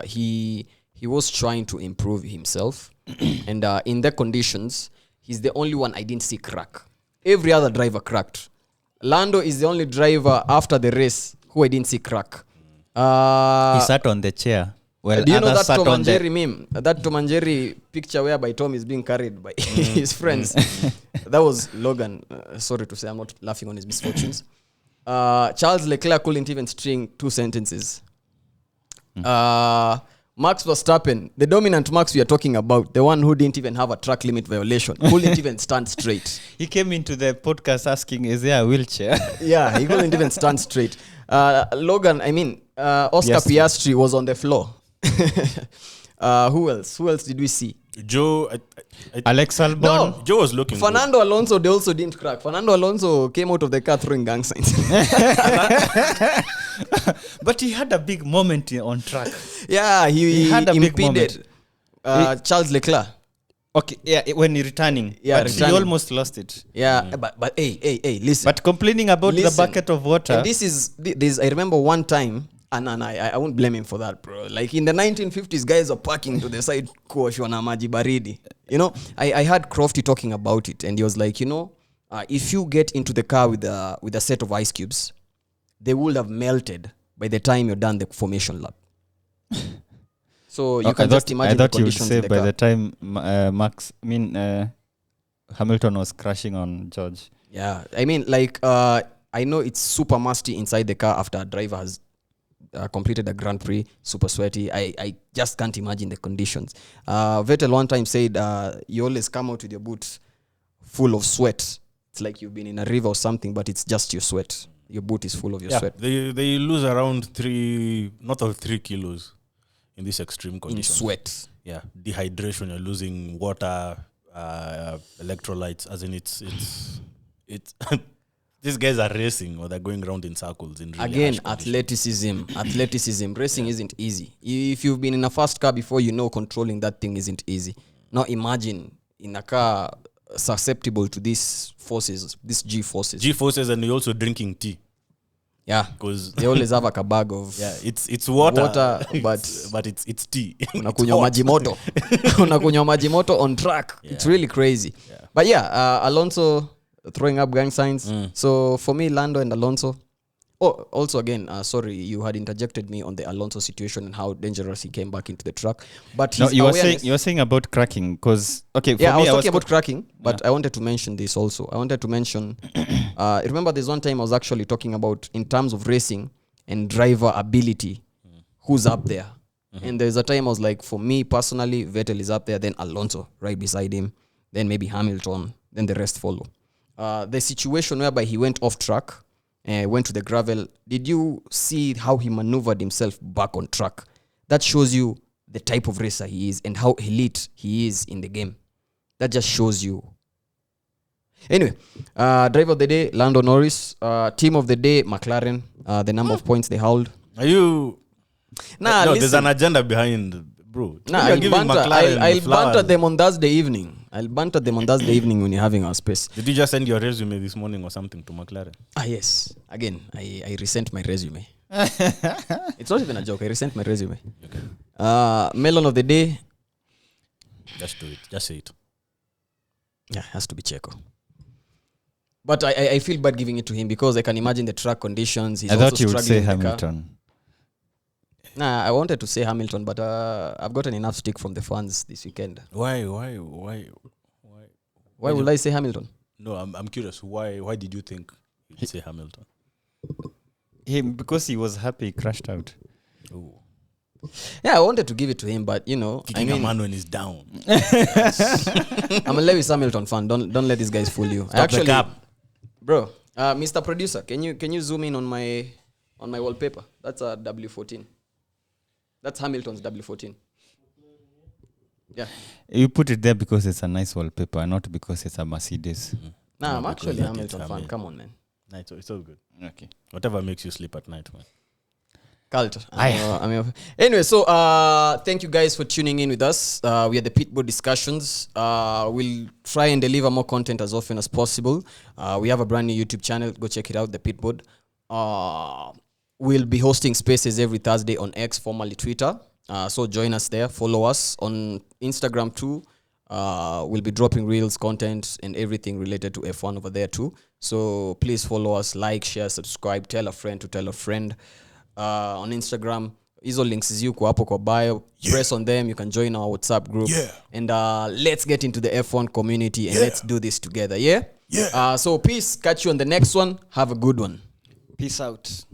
S2: he was trying to improve himself. And in the conditions, he's the only one I didn't see crack. Every other driver cracked. Lando is the only driver after the race who I didn't see crack.
S1: He sat on the chair. Well,
S2: do you know
S1: others
S2: that
S1: sat
S2: Tom
S1: on
S2: and
S1: the-
S2: Jerry meme? That Tom and Jerry picture whereby Tom is being carried by his friends. That was Logan. Sorry to say, I'm not laughing on his misfortunes. Charles Leclerc couldn't even string 2 sentences. Max Verstappen, the dominant Max we are talking about, the one who didn't even have a track limit violation, couldn't even stand straight.
S1: He came into the podcast asking, "Is there a wheelchair?"
S2: Yeah, he couldn't even stand straight. Logan, Oscar Piastri was on the floor. Who else? Who else did we see?
S3: Joe,
S1: Alex Albon.
S2: No.
S3: Joe was looking good.
S2: Fernando Alonso, they also didn't crack. Fernando Alonso came out of the car throwing gang signs.
S1: But he had a big moment on track.
S2: Yeah, he
S1: had a big
S2: impeded Charles Leclerc.
S1: Okay, yeah, when he returning.
S2: Yeah,
S1: but
S2: returning.
S1: he almost lost it.
S2: Yeah, but hey, listen.
S1: But complaining about
S2: Listen.
S1: the bucket of water.
S2: And this I remember one time, and I won't blame him for that, bro. Like in the 1950s, guys are parking to the side, kuoshwa na maji baridi. You know, I heard Crofty talking about it, and he was like, if you get into the car with a set of ice cubes, they would have melted by the time you're done the formation lap. So you can just imagine the
S1: I thought you would
S2: conditions
S1: say
S2: in the
S1: by
S2: car.
S1: the time Hamilton was crashing on George.
S2: Yeah, I mean, I know it's super musty inside the car after a driver has completed a Grand Prix, super sweaty. I just can't imagine the conditions. Vettel one time said, you always come out with your boots full of sweat. It's like you've been in a river or something, but it's just your sweat. Your boot is full of your sweat.
S3: They lose around 3 kilos in this extreme
S2: In
S3: conditions.
S2: sweat.
S3: Yeah, dehydration. You're losing water, electrolytes. As in, it's these guys are racing or they're going around in circles. In really
S2: Again,
S3: harsh conditions.
S2: athleticism. Racing isn't easy. If you've been in a fast car before, controlling that thing isn't easy. Now imagine in a car susceptible to these forces, these G forces.
S3: G forces, and you're also drinking tea
S2: Yeah,
S3: because
S2: they always have a bag of
S3: it's water,
S2: but
S3: it's tea.
S2: unakunywa maji moto. Unakunywa maji moto on track. It's really crazy.
S3: Yeah.
S2: But Alonso throwing up gang signs. So for me, Lando and Alonso. Oh, also again, sorry, you had interjected me on the Alonso situation and how dangerous he came back into the track. But
S1: No,
S2: his
S1: you
S2: awareness-
S1: were saying about cracking because for
S2: I
S1: me
S2: was talking about
S1: co-
S2: cracking, but I wanted to mention this also. I wanted to mention, remember there's one time I was actually talking about in terms of racing and driver ability, who's up there. And there's a time I was like, for me personally, Vettel is up there, then Alonso right beside him, then maybe Hamilton, then the rest follow. The situation whereby he went off track, went to the gravel, did you see how he maneuvered himself back on track? That shows you the type of racer he is and how elite he is in the game. That just shows you. Anyway, driver of the day, Lando Norris. Team of the day, McLaren. The number of points they held.
S3: Are you?
S2: Nah,
S3: no, there's
S2: listen.
S3: an agenda behind, bro.
S2: Nah,
S3: You're
S2: I'll
S3: giving
S2: banter,
S3: McLaren
S2: I'll
S3: flowers.
S2: banter them on Thursday evening. I'll banter them on Thursday evening when you're having our space.
S3: Did you just send your resume this morning or something to McLaren?
S2: Yes. Again, I resent my resume. It's not even a joke. I resent my resume.
S3: Okay.
S2: Melon of the day.
S3: Just do it. Just say it.
S2: Yeah, it has to be Checo. But I feel bad giving it to him because I can imagine the track conditions. He's
S1: I
S2: also
S1: thought you would
S2: struggling
S1: say
S2: in the car.
S1: Hamilton.
S2: Nah, I wanted to say Hamilton, but I've gotten enough stick from the fans this weekend.
S3: Why
S2: Why would I say Hamilton?
S3: No, I'm curious. Why did you think you'd say Hamilton?
S1: Him because he was happy he crashed out.
S3: Oh.
S2: Yeah, I wanted to give it to him, but
S3: Kicking a man when he's down.
S2: I'm a Lewis Hamilton fan. Don't let these guys fool you.
S3: Stop the cap.
S2: Bro, Mr. Producer, can you zoom in on my wallpaper? That's a W14. That's Hamilton's W14. Yeah.
S1: You put it there because it's a nice wallpaper, not because it's a Mercedes.
S2: Nah, I'm
S3: No,
S2: actually
S3: because
S2: a
S3: it's
S2: Hamilton fan.
S3: Hamilton.
S2: Come on, man.
S3: Night, it's all good.
S1: Okay.
S3: Whatever makes you sleep at night, man.
S2: Cult. Anyway, so thank you guys for tuning in with us. We are the Pitboard discussions. We'll try and deliver more content as often as possible. We have a brand new YouTube channel. Go check it out, the Pitboard. We'll be hosting spaces every Thursday on X, formerly Twitter. So join us there. Follow us on Instagram too. We'll be dropping reels, content, and everything related to F1 over there too. So please follow us, like, share, subscribe, tell a friend to tell a friend. On Instagram, hizo links ziko hapo kwa bio. Press on them, you can join our WhatsApp group. And let's get into the F1 community and let's do this together. So peace, catch you on the next one. Have a good one.
S1: Peace out.